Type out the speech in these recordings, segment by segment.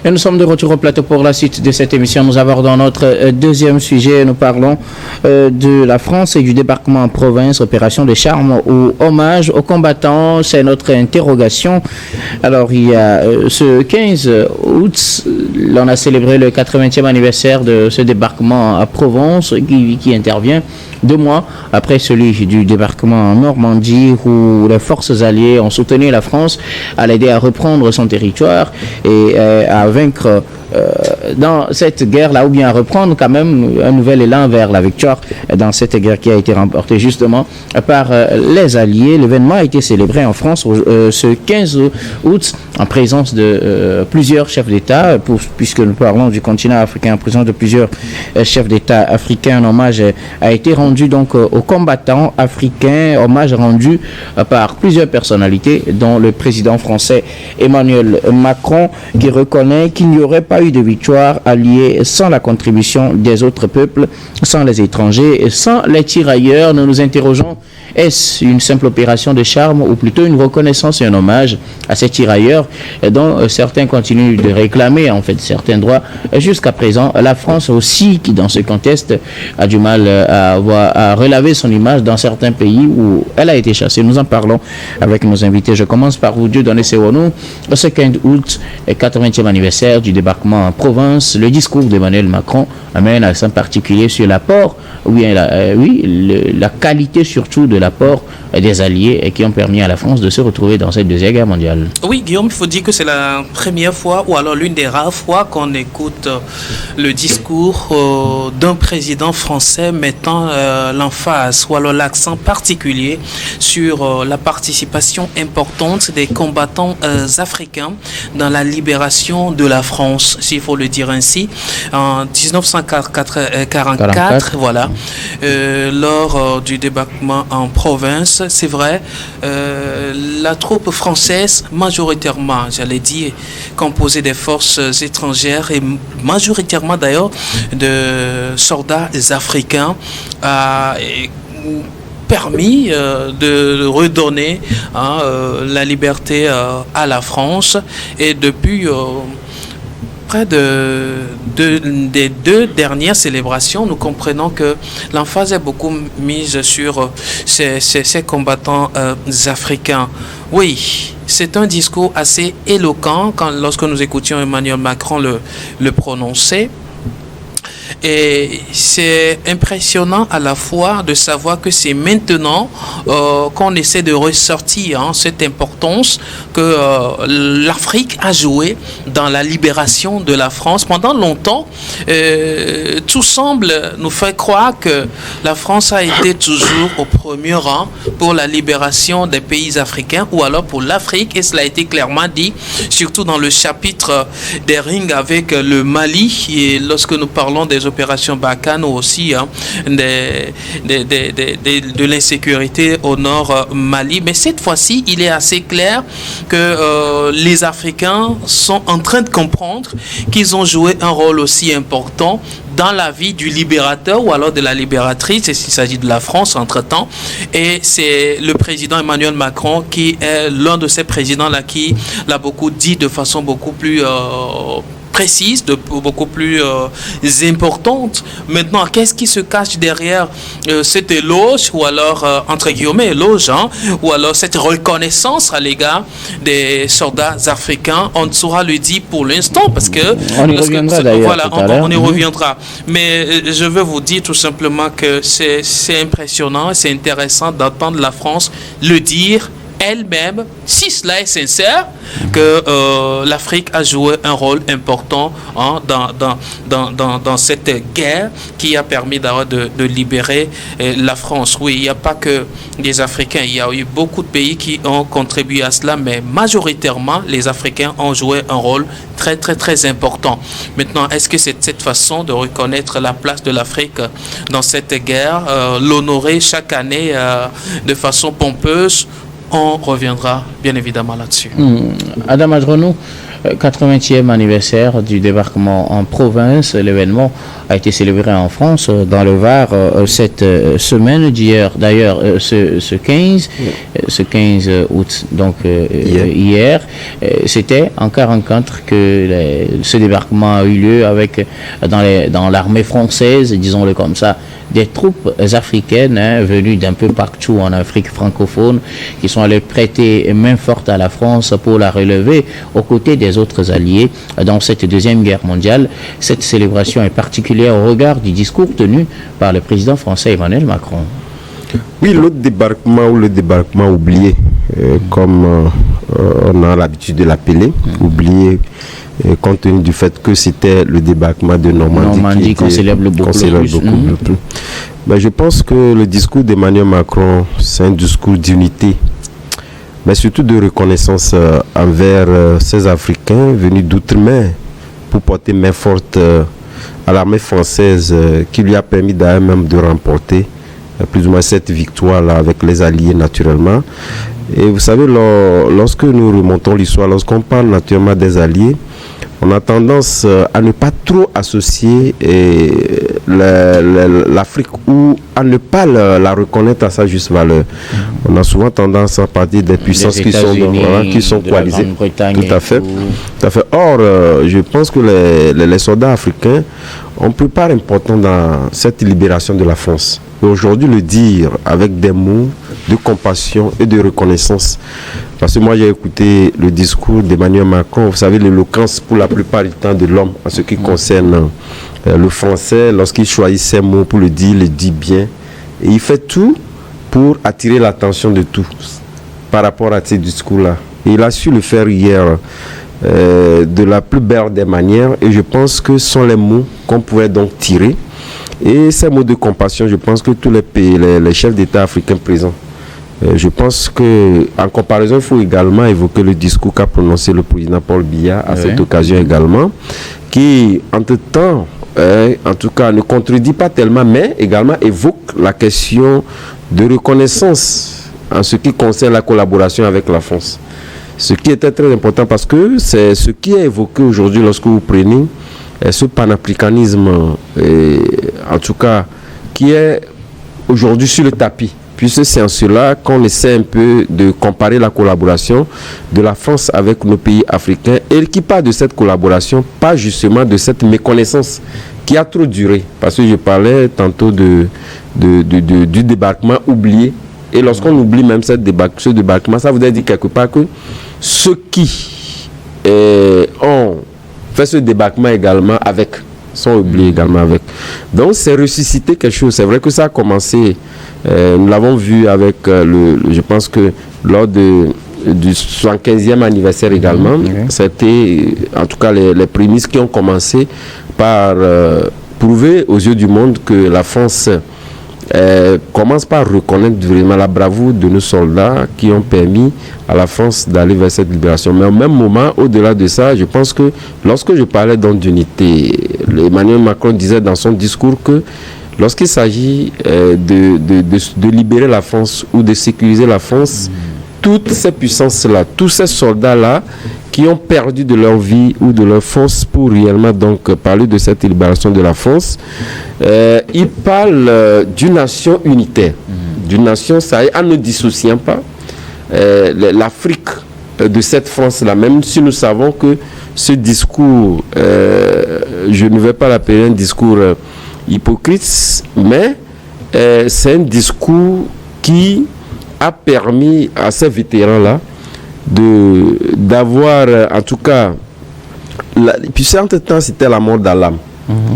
Et nous sommes de retour au plateau pour la suite de cette émission. Nous abordons notre deuxième sujet. Nous parlons de la France et du débarquement en province, opération de charme ou hommage aux combattants. C'est notre interrogation. Alors, il y a ce 15 août, on a célébré le 80e anniversaire de ce débarquement à Provence qui intervient 2 mois après celui du débarquement en Normandie où les forces alliées ont soutenu la France à l'aider à reprendre son territoire et à vaincre dans cette guerre-là, ou bien à reprendre quand même un nouvel élan vers la victoire dans cette guerre qui a été remportée justement par les Alliés. L'événement a été célébré en France ce 15 août en présence de plusieurs chefs d'État, puisque nous parlons du continent africain, en présence de plusieurs chefs d'État africains. Un hommage a été rendu donc aux combattants africains, hommage rendu par plusieurs personnalités, dont le président français Emmanuel Macron, qui reconnaît qu'il n'y aurait pas eu de victoire alliée sans la contribution des autres peuples, sans les étrangers, sans les tirailleurs. Nous nous interrogeons, est-ce une simple opération de charme ou plutôt une reconnaissance et un hommage à ces tirailleurs dont certains continuent de réclamer en fait certains droits jusqu'à présent? La France aussi, qui dans ce contexte a du mal à relaver son image dans certains pays où elle a été chassée. Nous en parlons avec nos invités. Je commence par vous, Dieudonné Sewonou. Ce 15 août, 80e anniversaire du débarquement en province, le discours d'Emmanuel Macron amène un accent particulier sur l'apport, la qualité surtout de l'apport des Alliés qui ont permis à la France de se retrouver dans cette deuxième guerre mondiale. Oui, Guillaume, il faut dire que c'est la première fois, ou alors l'une des rares fois qu'on écoute le discours d'un président français mettant l'emphase, ou alors l'accent particulier sur la participation importante des combattants africains dans la libération de la France, s'il faut le dire ainsi, en 1944, voilà, lors du débarquement en province. C'est vrai, la troupe française, majoritairement, j'allais dire, composée des forces étrangères et majoritairement d'ailleurs de soldats africains, a permis de redonner la liberté à la France. Et depuis près des 2 dernières célébrations, nous comprenons que l'emphase est beaucoup mise sur ces combattants africains. Oui, c'est un discours assez éloquent lorsque nous écoutions Emmanuel Macron le prononcer. Et c'est impressionnant à la fois de savoir que c'est maintenant qu'on essaie de ressortir cette importance que l'Afrique a joué dans la libération de la France. Pendant longtemps, tout semble nous faire croire que la France a été toujours au premier rang pour la libération des pays africains ou alors pour l'Afrique, et cela a été clairement dit, surtout dans le chapitre des rings avec le Mali, et lorsque nous parlons des opérations Barkhane ou aussi de l'insécurité au nord Mali. Mais cette fois-ci, il est assez clair que les Africains sont en train de comprendre qu'ils ont joué un rôle aussi important dans la vie du libérateur ou alors de la libératrice, et s'il s'agit de la France entre-temps. Et c'est le président Emmanuel Macron qui est l'un de ces présidents-là qui l'a beaucoup dit de façon beaucoup plus précise, beaucoup plus importante. Maintenant, qu'est-ce qui se cache derrière cet éloge, ou alors, entre guillemets, éloge, ou alors cette reconnaissance à l'égard des soldats africains? On ne saura le dire pour l'instant, parce que... On y reviendra d'ailleurs. Voilà, on y reviendra. Mais je veux vous dire tout simplement que c'est impressionnant, c'est intéressant d'entendre la France le dire elle-même, si cela est sincère, que l'Afrique a joué un rôle important dans cette guerre qui a permis de libérer la France. Oui, il n'y a pas que des Africains, il y a eu beaucoup de pays qui ont contribué à cela, mais majoritairement, les Africains ont joué un rôle très, très, très important. Maintenant, est-ce que c'est cette façon de reconnaître la place de l'Afrique dans cette guerre, l'honorer chaque année de façon pompeuse? On reviendra bien évidemment là-dessus. Adam Adronou, 80e anniversaire du débarquement en province. L'événement a été célébré en France, dans le Var, cette semaine d'hier. D'ailleurs, ce 15 août, donc hier, c'était en 1944 que ce débarquement a eu lieu avec, dans l'armée française, disons-le comme ça, des troupes africaines venues d'un peu partout en Afrique francophone qui sont allées prêter main forte à la France pour la relever aux côtés des autres alliés dans cette deuxième guerre mondiale. Cette célébration est particulière au regard du discours tenu par le président français Emmanuel Macron. Oui, l'autre débarquement ou le débarquement oublié, comme on a l'habitude de l'appeler, oublié, compte tenu du fait que c'était le débarquement de Normandie qu'on célèbre beaucoup plus. Mais je pense que le discours d'Emmanuel Macron, c'est un discours d'unité, mais surtout de reconnaissance envers ces Africains venus d'outre-mer pour porter main forte à l'armée française qui lui a permis d'ailleurs même de remporter plus ou moins cette victoire-là avec les alliés naturellement. Et vous savez, lorsque nous remontons l'histoire, lorsqu'on parle naturellement des alliés, on a tendance à ne pas trop associer l'Afrique ou à ne pas la reconnaître à sa juste valeur. On a souvent tendance à partir des puissances qui sont coalisées. Tout à fait. Or, je pense que les soldats africains ont pris part important dans cette libération de la France. Et aujourd'hui, le dire avec des mots de compassion et de reconnaissance. Parce que moi, j'ai écouté le discours d'Emmanuel Macron. Vous savez, l'éloquence pour la plupart du temps de l'homme en ce qui concerne le français, lorsqu'il choisit ses mots pour le dit bien. Et il fait tout pour attirer l'attention de tous par rapport à ces discours-là. Et il a su le faire hier de la plus belle des manières. Et je pense que ce sont les mots qu'on pouvait donc tirer. Et ces mots de compassion, je pense que tous les pays, les chefs d'État africains présents, je pense qu'en comparaison, il faut également évoquer le discours qu'a prononcé le président Paul Biya à cette occasion également, qui, entre-temps, en tout cas, ne contredit pas tellement, mais également évoque la question de reconnaissance en ce qui concerne la collaboration avec la France. Ce qui était très important parce que c'est ce qui est évoqué aujourd'hui lorsque vous prenez ce panafricanisme, en tout cas, qui est aujourd'hui sur le tapis. Puisque c'est en cela qu'on essaie un peu de comparer la collaboration de la France avec nos pays africains et qui part de cette collaboration, pas justement de cette méconnaissance qui a trop duré. Parce que je parlais tantôt du débarquement oublié. Et lorsqu'on oublie même ce débarquement, ça voudrait dire quelque part que ceux qui ont fait ce débarquement également sont oubliés également avec. Donc c'est ressusciter quelque chose. C'est vrai que ça a commencé, nous l'avons vu avec je pense que lors du 75e anniversaire également, c'était en tout cas les prémices qui ont commencé par prouver aux yeux du monde que la France commence par reconnaître vraiment la bravoure de nos soldats qui ont permis à la France d'aller vers cette libération. Mais au même moment, au-delà de ça, je pense que lorsque je parlais donc d'unité, Emmanuel Macron disait dans son discours que lorsqu'il s'agit de libérer la France ou de sécuriser la France, toutes ces puissances-là, tous ces soldats-là qui ont perdu de leur vie ou de leur force pour réellement donc parler de cette libération de la France, ils parlent d'une nation unitaire, d'une nation, ça y est, en ne dissociant pas l'Afrique de cette France-là, même si nous savons que ce discours, je ne vais pas l'appeler un discours hypocrite, mais c'est un discours qui a permis à ces vétérans-là d'avoir, en tout cas, puis entre-temps, c'était la mort d'Alam.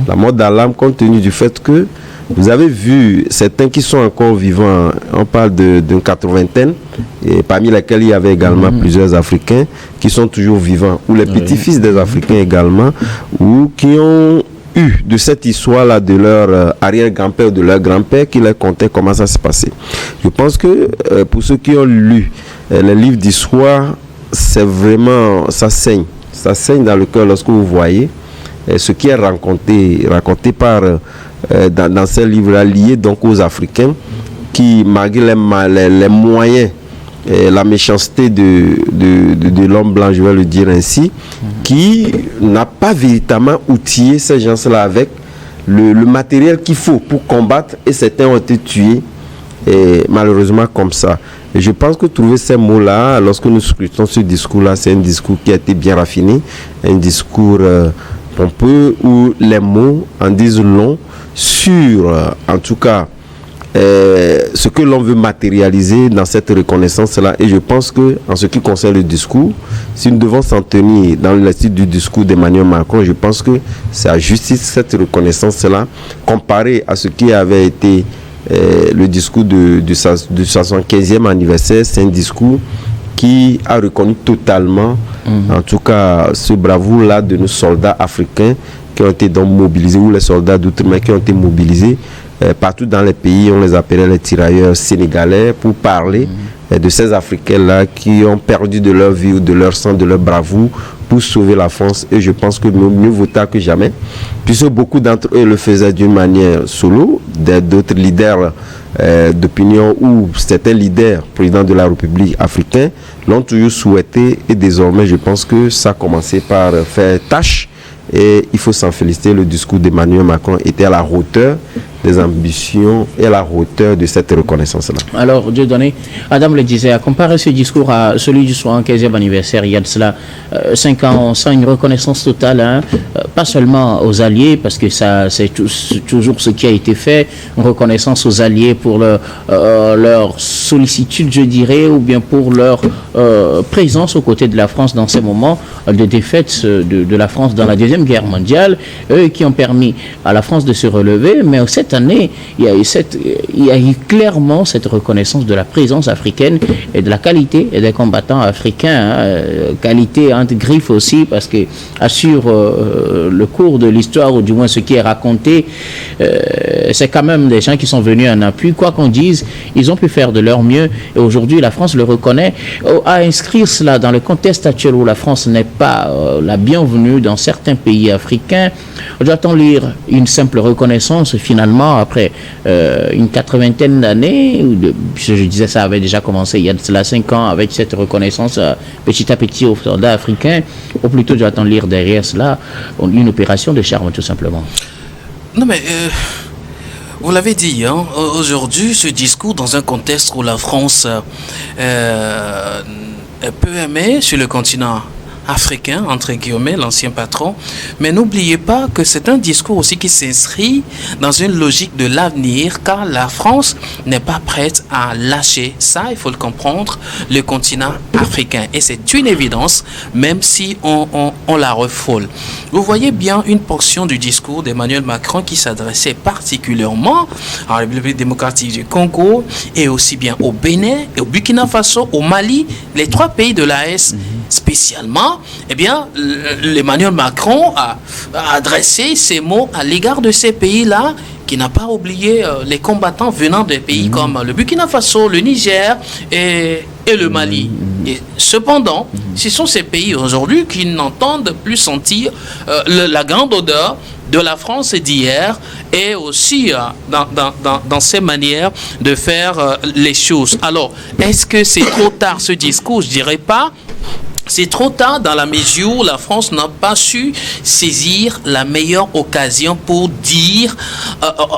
La mort d'Alam, compte tenu du fait que vous avez vu certains qui sont encore vivants, on parle d'une 80aine, et parmi lesquels il y avait également plusieurs Africains qui sont toujours vivants, ou les petits-fils des Africains également, ou qui ont eu de cette histoire-là de leur arrière-grand-père ou de leur grand-père qui leur contait comment ça s'est passé. Je pense que pour ceux qui ont lu les livres d'histoire, c'est vraiment, ça saigne dans le cœur lorsque vous voyez ce qui est raconté par dans ces livres-là liés donc aux Africains qui, malgré les moyens et la méchanceté de l'homme blanc, je vais le dire ainsi, qui n'a pas véritablement outillé ces gens-là avec le matériel qu'il faut pour combattre, et certains ont été tués, et malheureusement comme ça. Et je pense que trouver ces mots-là, lorsque nous scrutons ce discours-là, c'est un discours qui a été bien raffiné, un discours pompeux, où les mots en disent long sur, en tout cas, ce que l'on veut matérialiser dans cette reconnaissance-là. Et je pense que, en ce qui concerne le discours, si nous devons s'en tenir dans le style du discours d'Emmanuel Macron, je pense que c'est à justice cette reconnaissance-là, comparé à ce qui avait été le discours du 75e anniversaire. C'est un discours qui a reconnu totalement, en tout cas, ce bravoure-là de nos soldats africains qui ont été donc mobilisés, ou les soldats d'outre-mer qui ont été mobilisés partout dans les pays. On les appelait les tirailleurs sénégalais, pour parler de ces Africains-là qui ont perdu de leur vie ou de leur sang, de leur bravoure pour sauver la France. Et je pense que mieux vaut tard que jamais, puisque beaucoup d'entre eux le faisaient d'une manière solo. D'autres leaders d'opinion ou certains leaders, présidents de la République africaine, l'ont toujours souhaité, et désormais je pense que ça a commencé par faire tâche. Et il faut s'en féliciter, le discours d'Emmanuel Macron était à la hauteur des ambitions et à la hauteur de cette reconnaissance-là. Alors, Dieudonné, Adam le disait, à comparer ce discours à celui du 75e anniversaire, il y a de cela 5 ans, on sent une reconnaissance totale, pas seulement aux Alliés, parce que ça, c'est toujours ce qui a été fait, une reconnaissance aux Alliés pour leur sollicitude, je dirais, ou bien pour leur présence aux côtés de la France dans ces moments de défaite de la France dans la Deuxième Guerre mondiale, eux qui ont permis à la France de se relever. Mais cette année, il y a eu clairement cette reconnaissance de la présence africaine et de la qualité des combattants africains, qualité entre griffes aussi, parce que assure le cours de l'histoire, ou du moins ce qui est raconté, c'est quand même des gens qui sont venus en appui. Quoi qu'on dise, ils ont pu faire de leur mieux, et aujourd'hui la France le reconnaît. À inscrire cela dans le contexte actuel où la France n'est pas la bienvenue dans certains pays africains, doit-on lire une simple reconnaissance finalement après une 80aine d'années? Je disais, ça avait déjà commencé il y a cela 5 ans avec cette reconnaissance petit à petit aux soldats africains, ou plutôt doit-on lire derrière cela une opération de charme tout simplement? Non mais vous l'avez dit, aujourd'hui ce discours dans un contexte où la France est peu aimée sur le continent africain, entre guillemets, l'ancien patron. Mais n'oubliez pas que c'est un discours aussi qui s'inscrit dans une logique de l'avenir, car la France n'est pas prête à lâcher ça, il faut le comprendre, le continent africain. Et c'est une évidence, même si on la refoule. Vous voyez bien une portion du discours d'Emmanuel Macron qui s'adressait particulièrement à la République démocratique du Congo, et aussi bien au Bénin, et au Burkina Faso, au Mali, les 3 pays de l'AES spécialement. Eh bien, Emmanuel Macron a adressé ces mots à l'égard de ces pays-là, qui n'a pas oublié les combattants venant des pays comme le Burkina Faso, le Niger et le Mali. Et cependant, ce sont ces pays aujourd'hui qui n'entendent plus sentir la grande odeur de la France d'hier, et aussi dans ses manières de faire les choses. Alors, est-ce que c'est trop tard ce discours? Je dirais pas. C'est trop tard dans la mesure où la France n'a pas su saisir la meilleure occasion pour dire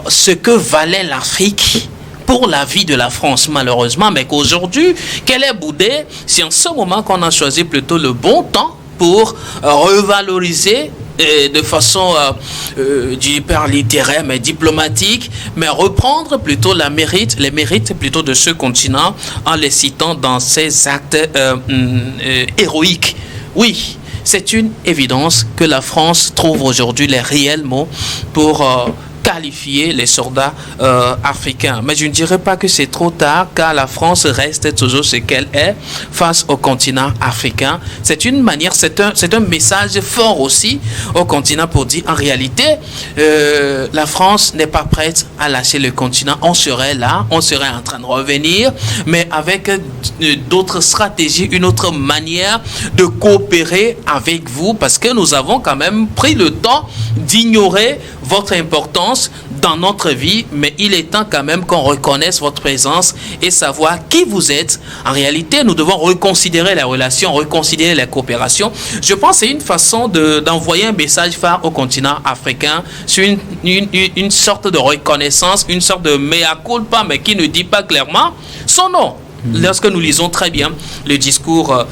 ce que valait l'Afrique pour la vie de la France, malheureusement. Mais qu'aujourd'hui, qu'elle est boudée, c'est en ce moment qu'on a choisi plutôt le bon temps pour revaloriser de façon hyper littéraire mais diplomatique, mais reprendre plutôt les mérites plutôt de ce continent en les citant dans ses actes héroïques. Oui, c'est une évidence que la France trouve aujourd'hui les réels mots pour qualifier les soldats africains. Mais je ne dirais pas que c'est trop tard, car la France reste toujours ce qu'elle est face au continent africain. C'est une manière, c'est un message fort aussi au continent pour dire en réalité, la France n'est pas prête à lâcher le continent. On serait là, on serait en train de revenir, mais avec d'autres stratégies, une autre manière de coopérer avec vous, parce que nous avons quand même pris le temps d'ignorer votre importance, dans notre vie, mais il est temps quand même qu'on reconnaisse votre présence et savoir qui vous êtes. En réalité, nous devons reconsidérer les relations, reconsidérer les coopérations. Je pense que c'est une façon d'envoyer un message phare au continent africain sur une sorte de reconnaissance, une sorte de mea culpa, mais qui ne dit pas clairement son nom. Lorsque nous lisons très bien le discours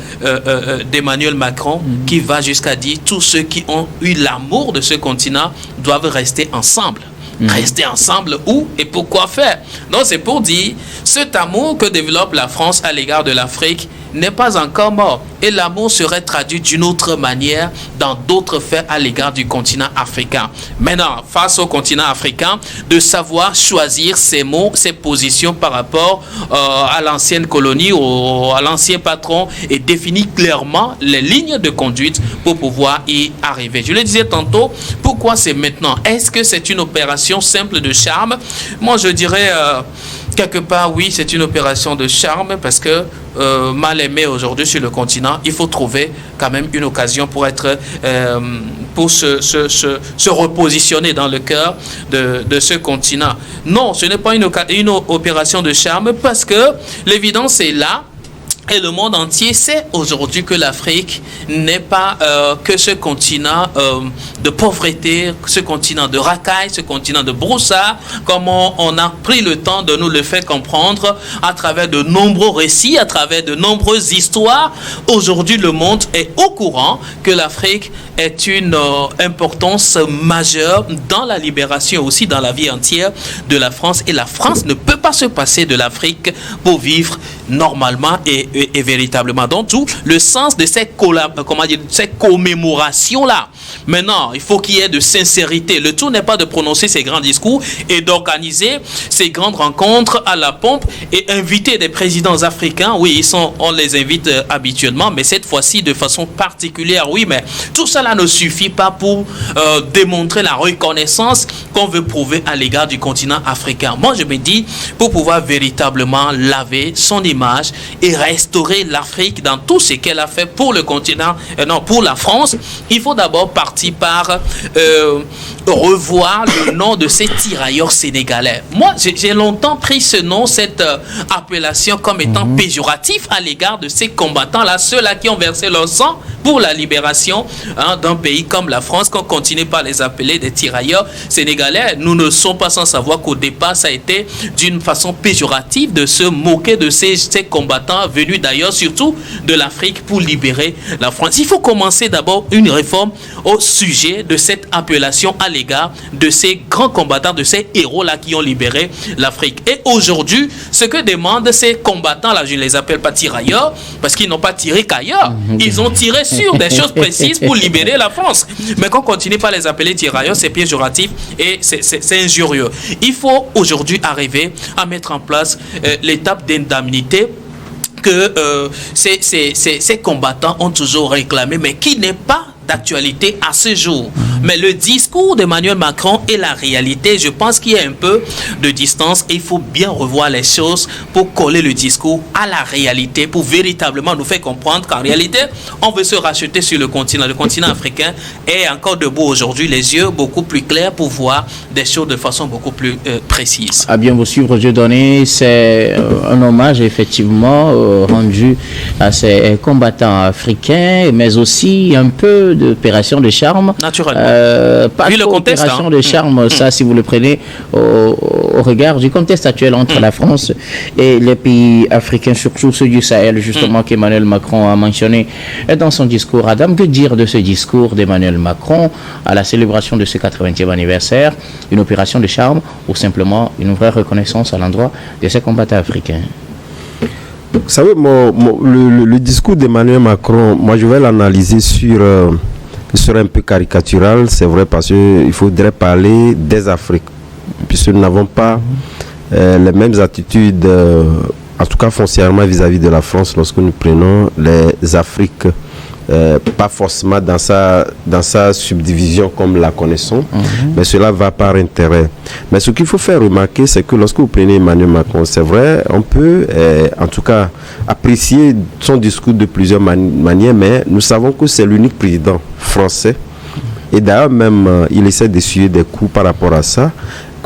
d'Emmanuel Macron, qui va jusqu'à dire tous ceux qui ont eu l'amour de ce continent doivent rester ensemble. Rester ensemble où et pourquoi faire? Donc c'est pour dire, cet amour que développe la France à l'égard de l'Afrique n'est pas encore mort. Et l'amour serait traduit d'une autre manière dans d'autres faits à l'égard du continent africain. Maintenant, face au continent africain, de savoir choisir ses mots, ses positions par rapport à l'ancienne colonie ou à l'ancien patron et définir clairement les lignes de conduite pour pouvoir y arriver. Je le disais tantôt, pourquoi c'est maintenant? Est-ce que c'est une opération simple de charme? Moi, je dirais... quelque part, oui, c'est une opération de charme parce que mal aimé aujourd'hui sur le continent, il faut trouver quand même une occasion pour être, pour se repositionner dans le cœur de ce continent. Non, ce n'est pas une opération de charme parce que l'évidence est là. Et le monde entier sait aujourd'hui que l'Afrique n'est pas que ce continent de pauvreté, ce continent de racaille, ce continent de broussard, comme on a pris le temps de nous le faire comprendre à travers de nombreux récits, à travers de nombreuses histoires. Aujourd'hui, le monde est au courant que l'Afrique est une importance majeure dans la libération, aussi dans la vie entière de la France. Et la France ne peut pas se passer de l'Afrique pour vivre normalement et véritablement. Donc, tout le sens de cette commémoration-là. Maintenant, il faut qu'il y ait de sincérité. Le tout n'est pas de prononcer ces grands discours et d'organiser ces grandes rencontres à la pompe et inviter des présidents africains. Oui, on les invite habituellement, mais cette fois-ci de façon particulière. Oui, mais tout cela ne suffit pas pour démontrer la reconnaissance qu'on veut prouver à l'égard du continent africain. Moi, je me dis, pour pouvoir véritablement laver son image et restaurer l'Afrique dans tout ce qu'elle a fait pour le continent, pour la France, il faut d'abord partir par revoir le nom de ces tirailleurs sénégalais. Moi, j'ai longtemps pris ce nom, cette appellation comme étant péjoratif à l'égard de ces combattants-là, ceux-là qui ont versé leur sang pour la libération d'un pays comme la France, qu'on continue par les appeler des tirailleurs sénégalais. Nous ne sommes pas sans savoir qu'au départ, ça a été d'une façon péjorative de se moquer de ces combattants venus d'ailleurs, surtout de l'Afrique, pour libérer la France. Il faut commencer d'abord une réforme au sujet de cette appellation à l'égard de ces grands combattants, de ces héros-là qui ont libéré l'Afrique. Et aujourd'hui, ce que demandent ces combattants-là, je ne les appelle pas tirailleurs, parce qu'ils n'ont pas tiré qu'ailleurs. Ils ont tiré sur des choses précises pour libérer la France. Mais qu'on continue par les appeler tirailleurs, c'est péjoratif et c'est injurieux. Il faut aujourd'hui arriver à mettre en place l'étape d'indemnité que ces combattants ont toujours réclamé, mais qui n'est pas d'actualité à ce jour. Mais le discours d'Emmanuel Macron et la réalité, je pense qu'il y a un peu de distance et il faut bien revoir les choses pour coller le discours à la réalité, pour véritablement nous faire comprendre qu'en réalité, on veut se racheter sur le continent. Le continent africain est encore debout aujourd'hui, les yeux beaucoup plus clairs pour voir des choses de façon beaucoup plus précise. À bien vous suivre, Dieudonné, c'est un hommage effectivement rendu à ces combattants africains, mais aussi un peu d'opération de charme. Naturellement. Pas le contexte, opération de charme, ça, si vous le prenez au regard du contexte actuel entre la France et les pays africains, surtout ceux du Sahel, justement, qu'Emmanuel Macron a mentionné dans son discours. Adam, que dire de ce discours d'Emmanuel Macron à la célébration de ce 80e anniversaire? Une opération de charme ou simplement une vraie reconnaissance à l'endroit de ces combattants africains? Vous savez, le discours d'Emmanuel Macron, moi je vais l'analyser sur un peu caricatural, c'est vrai, parce qu'il faudrait parler des Afriques, puisque nous n'avons pas les mêmes attitudes, en tout cas foncièrement vis-à-vis de la France, lorsque nous prenons les Afriques, pas forcément dans sa subdivision comme la connaissons, mais cela va par intérêt. Mais ce qu'il faut faire remarquer, c'est que lorsque vous prenez Emmanuel Macron, c'est vrai, on peut en tout cas apprécier son discours de plusieurs manières, mais nous savons que c'est l'unique président français, et d'ailleurs même il essaie d'essuyer des coups par rapport à ça,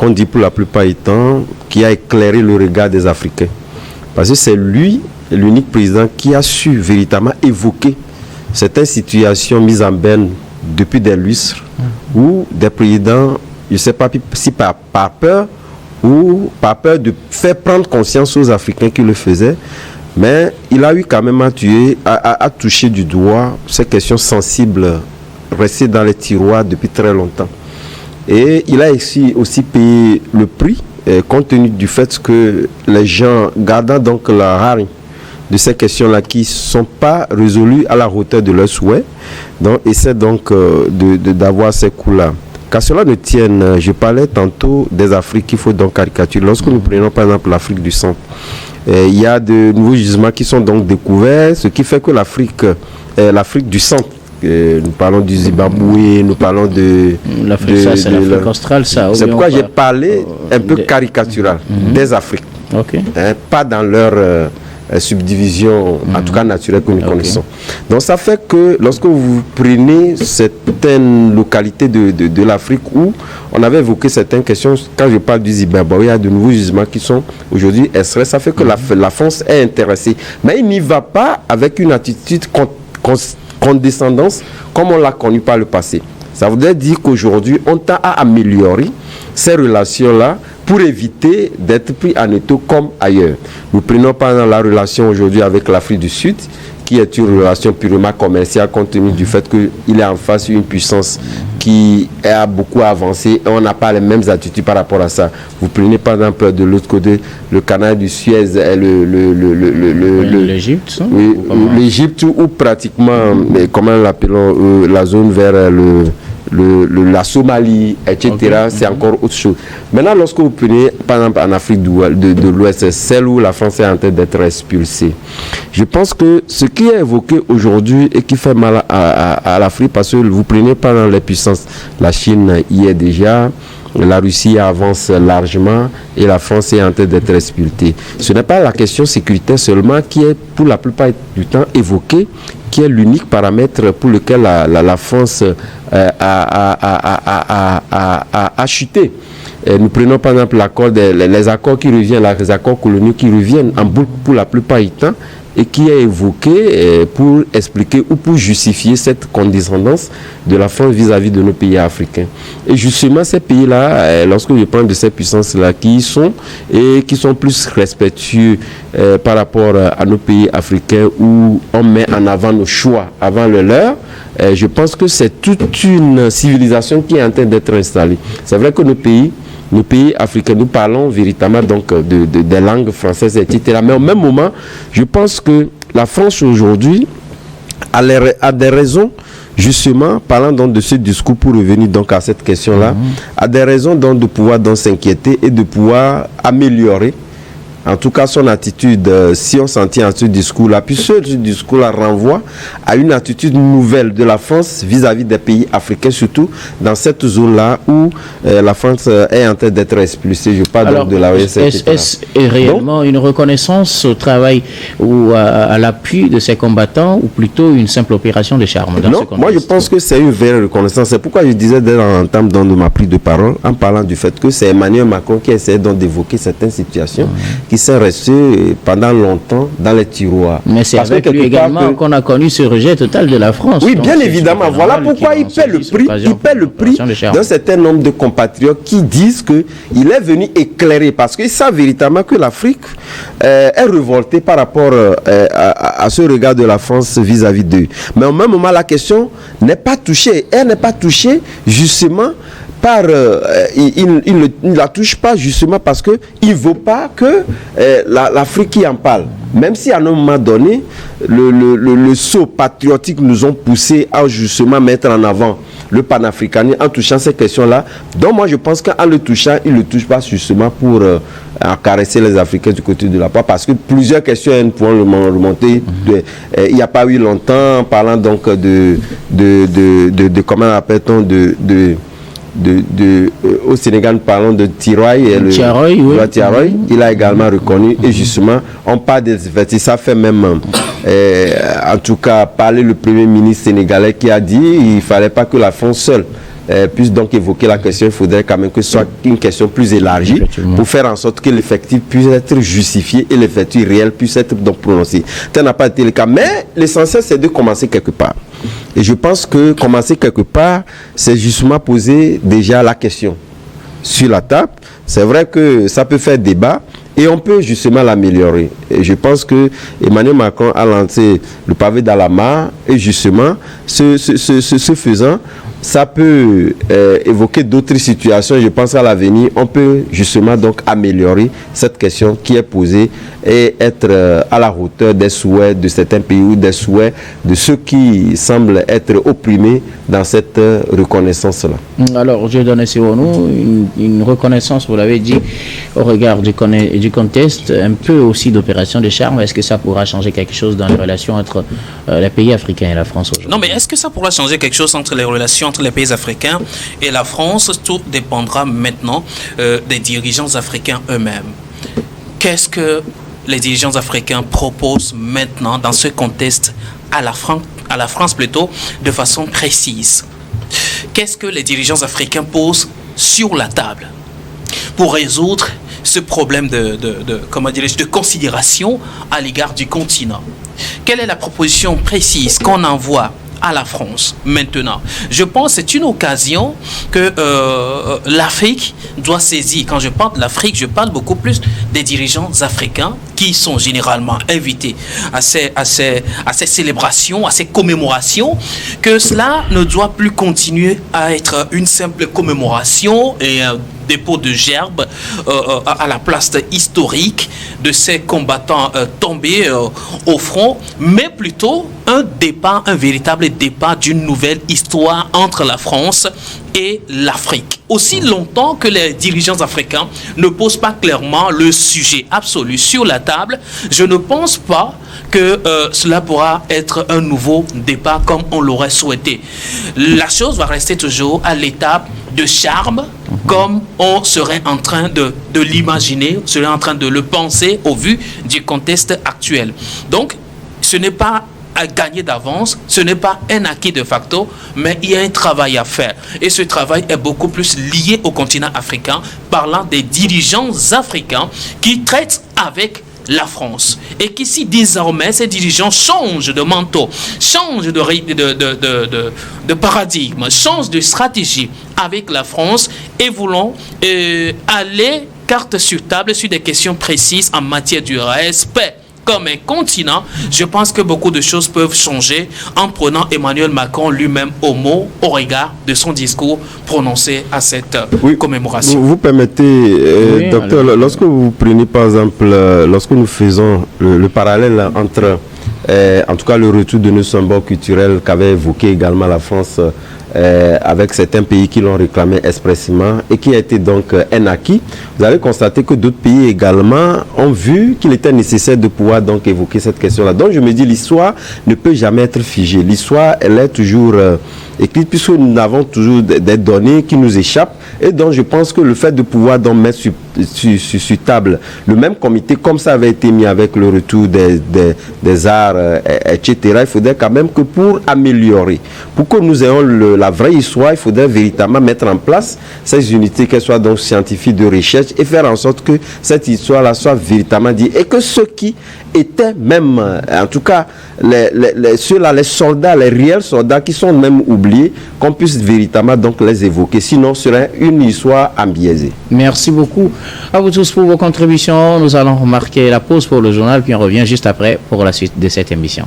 qu'on dit pour la plupart du temps, qui a éclairé le regard des Africains. Parce que c'est lui, l'unique président, qui a su véritablement évoquer certaines situations mises en berne depuis des lustres, où des présidents, je ne sais pas si par peur ou par peur de faire prendre conscience aux Africains qui le faisaient, mais il a eu quand même à toucher du doigt ces questions sensibles restées dans les tiroirs depuis très longtemps. Et il a aussi payé le prix, compte tenu du fait que les gens, gardant donc la hargne de ces questions-là qui ne sont pas résolues à la hauteur de leurs souhaits, donc essaient donc d'avoir ces coups-là. Qu'à cela ne tienne, je parlais tantôt des Afriques qu'il faut donc caricaturer. Lorsque nous prenons par exemple l'Afrique du Centre, il y a de nouveaux gisements qui sont donc découverts, ce qui fait que l'Afrique du Centre, nous parlons du Zimbabwe, nous parlons de l'Afrique, c'est l'Afrique australe, ça. C'est pourquoi j'ai parlé un peu caricatural des Afriques, pas dans leur subdivision, en tout cas naturelle que nous connaissons. Donc ça fait que lorsque vous prenez certaines localités de l'Afrique où on avait évoqué certaines questions, quand je parle du Zimbabwe, il y a de nouveaux gisements qui sont aujourd'hui extraits, ça fait que la France est intéressée. Mais il n'y va pas avec une attitude condescendance comme on l'a connu par le passé. Ça voudrait dire qu'aujourd'hui, on tend à améliorer ces relations-là pour éviter d'être pris en étau comme ailleurs. Nous prenons par exemple la relation aujourd'hui avec l'Afrique du Sud, qui est une relation purement commerciale compte tenu du fait qu'il est en face d'une puissance qui a beaucoup avancé et on n'a pas les mêmes attitudes par rapport à ça. Vous prenez par exemple de l'autre côté le canal du Suez et l'Égypte, oui, l'Égypte ou pratiquement, comment l'appelons, la zone vers la Somalie, etc. C'est encore autre chose. Maintenant, lorsque vous prenez, par exemple, en Afrique de l'Ouest, celle où la France est en train d'être expulsée, je pense que ce qui est évoqué aujourd'hui et qui fait mal à l'Afrique, parce que vous prenez par exemple les puissances, la Chine y est déjà, la Russie avance largement et la France est en train d'être expulsée. Ce n'est pas la question sécuritaire seulement qui est pour la plupart du temps évoquée, qui est l'unique paramètre pour lequel la France a chuté. Et nous prenons par exemple les accords qui reviennent, les accords coloniaux qui reviennent en boucle pour la plupart du temps et qui est évoqué pour expliquer ou pour justifier cette condescendance de la France vis-à-vis de nos pays africains. Et justement, ces pays-là, lorsque je parle de ces puissances-là qui sont plus respectueux par rapport à nos pays africains où on met en avant nos choix avant le leur, je pense que c'est toute une civilisation qui est en train d'être installée. C'est vrai que nos pays africains, nous parlons véritablement donc des langues françaises, etc. Mais au même moment, je pense que la France aujourd'hui a des raisons, justement, parlant donc de ce discours pour revenir donc à cette question-là, a des raisons donc de pouvoir donc s'inquiéter et de pouvoir améliorer en tout cas son attitude, si on s'en tient à ce discours-là, puis ce discours-là renvoie à une attitude nouvelle de la France vis-à-vis des pays africains, surtout dans cette zone-là où la France est en train d'être expulsée. Je parle donc de la OSS. Est-ce réellement une reconnaissance au travail ou à l'appui de ces combattants ou plutôt une simple opération de charme? Non, moi je pense que c'est une vraie reconnaissance. C'est pourquoi je disais dès l'entame de ma prise de parole, en parlant du fait que c'est Emmanuel Macron qui essaie donc d'évoquer certaines situations qui sont restées pendant longtemps dans les tiroirs. Mais c'est avec lui également qu'on a connu ce rejet total de la France. Oui, bien évidemment. Voilà pourquoi il paie le prix. Il paie le prix d'un certain nombre de compatriotes qui disent qu'il est venu éclairer parce qu'ils savent véritablement que l'Afrique est révoltée par rapport à ce regard de la France vis-à-vis d'eux. Mais au même moment, la question n'est pas touchée. Elle n'est pas touchée justement par il ne la touche pas justement parce que il veut pas que l'Afrique y en parle, même si à un moment donné le saut patriotique nous ont poussé à justement mettre en avant le panafricanisme en touchant ces questions-là. Donc moi je pense qu'en le touchant, il ne le touche pas justement pour caresser les Africains du côté de la part, parce que plusieurs questions pourront remonter. Il n'y a pas eu longtemps, parlant donc de comment appelle-t-on au Sénégal, nous parlons de Tiroy et le Tiaroy, oui. Tiaroy, il a également reconnu et justement on parle des effectifs. Ça fait même en tout cas parler le premier ministre sénégalais qui a dit il ne fallait pas que la France seule puisse donc évoquer la question, il faudrait quand même que ce soit une question plus élargie pour faire en sorte que l'effectif puisse être justifié et l'effectif réel puisse être donc prononcé. Ça n'a pas été le cas, mais l'essentiel c'est de commencer quelque part. Et je pense que commencer quelque part, c'est justement poser déjà la question sur la table. C'est vrai que ça peut faire débat et on peut justement l'améliorer. Et je pense que Emmanuel Macron a lancé le pavé dans la mare et justement, ce faisant, ça peut évoquer d'autres situations. Je pense qu'à l'avenir, on peut justement donc améliorer cette question qui est posée et être à la hauteur des souhaits de certains pays ou des souhaits de ceux qui semblent être opprimés dans cette reconnaissance-là. Alors, je donne ici au nous une reconnaissance, vous l'avez dit, au regard du contexte, un peu aussi d'opération de charme. Est-ce que ça pourra changer quelque chose dans les relations entre les pays africains et la France aujourd'hui? Non, mais est-ce que ça pourra changer quelque chose entre les relations entre les pays africains et la France? Tout dépendra maintenant des dirigeants africains eux-mêmes. Qu'est-ce que les dirigeants africains proposent maintenant dans ce contexte à la France plutôt, de façon précise? Qu'est-ce que les dirigeants africains posent sur la table pour résoudre ce problème de considération à l'égard du continent? Quelle est la proposition précise qu'on envoie à la France maintenant? Je pense que c'est une occasion que l'Afrique doit saisir. Quand je parle de l'Afrique, je parle beaucoup plus des dirigeants africains qui sont généralement invités à ces célébrations, à ces commémorations, que cela ne doit plus continuer à être une simple commémoration et dépôt de gerbes à la place historique de ces combattants tombés au front, mais plutôt un véritable départ d'une nouvelle histoire entre la France et l'Afrique. Aussi longtemps que les dirigeants africains ne posent pas clairement le sujet absolu sur la table, je ne pense pas que cela pourra être un nouveau départ comme on l'aurait souhaité. La chose va rester toujours à l'étape de charme, comme on serait en train de l'imaginer, on serait en train de le penser au vu du contexte actuel. Donc, ce n'est pas à gagner d'avance, ce n'est pas un acquis de facto, mais il y a un travail à faire. Et ce travail est beaucoup plus lié au continent africain, parlant des dirigeants africains qui traitent avec la France. Et qu'ici, désormais, ces dirigeants changent de manteau, changent de paradigme, changent de stratégie avec la France et voulons aller carte sur table sur des questions précises en matière du respect comme un continent. Je pense que beaucoup de choses peuvent changer en prenant Emmanuel Macron lui-même au mot au regard de son discours prononcé à cette commémoration. Vous permettez, docteur, lorsque vous prenez par exemple, lorsque nous faisons le parallèle entre, en tout cas le retour de nos symboles culturels qu'avait évoqué également la France avec certains pays qui l'ont réclamé expressément et qui a été donc un acquis, vous allez constater que d'autres pays également ont vu qu'il était nécessaire de pouvoir donc évoquer cette question-là. Donc je me dis, l'histoire ne peut jamais être figée. L'histoire, elle est toujours écrite puisque nous avons toujours des données qui nous échappent et donc je pense que le fait de pouvoir donc mettre sur table le même comité comme ça avait été mis avec le retour des arts, etc., il faudrait quand même que pour améliorer, pour que nous ayons la vraie histoire, il faudrait véritablement mettre en place ces unités, qu'elles soient donc scientifiques de recherche et faire en sorte que cette histoire-là soit véritablement dite et que ceux qui étaient même, en tout cas, ceux-là, les soldats, les réels soldats qui sont même oubliés, qu'on puisse véritablement donc les évoquer. Sinon, ce serait une histoire embiaisée. Merci beaucoup à vous tous pour vos contributions. Nous allons marquer la pause pour le journal, puis on revient juste après pour la suite de cette émission.